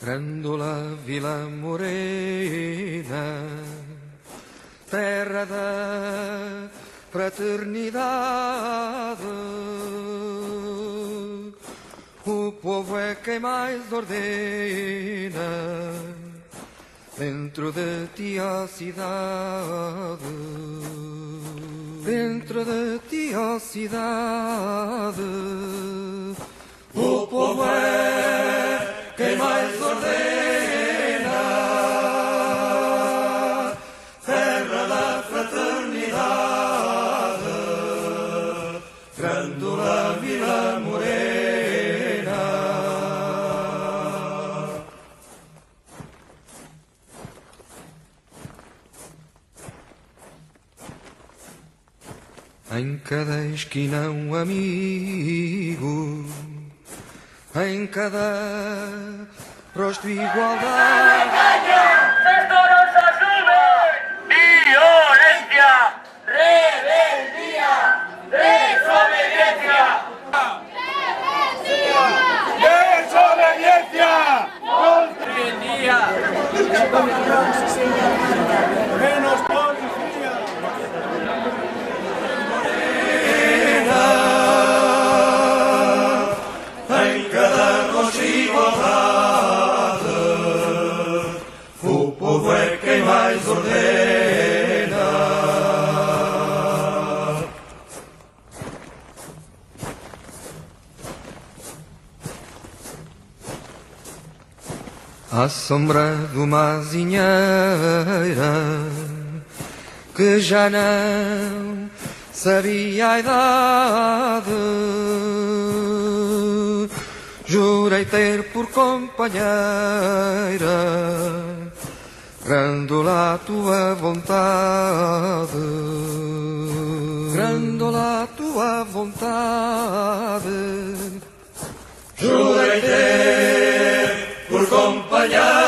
Grândola Vila Morena, terra da fraternidade, o povo é quem mais ordena, dentro de ti a cidade, dentro de ti a cidade, o povo é quem mais ordena, terra da fraternidade, Grândola Vila Morena. Em cada esquina um amigo, em cada rosto igualdade. ¡Sectorosas nubes! ¡Violencia! ¡Rebeldía! ¡Desobediencia! ¡Desobediencia! ¡Rebeldía! ¡Menos policía! Em cada rosto igualdade, o povo é quem mais ordena. À sombra de uma azinheira que já não sabia a idade, jurei ter por companheira Grândola a tua vontade, Grândola a tua vontade, jurei ter por companheira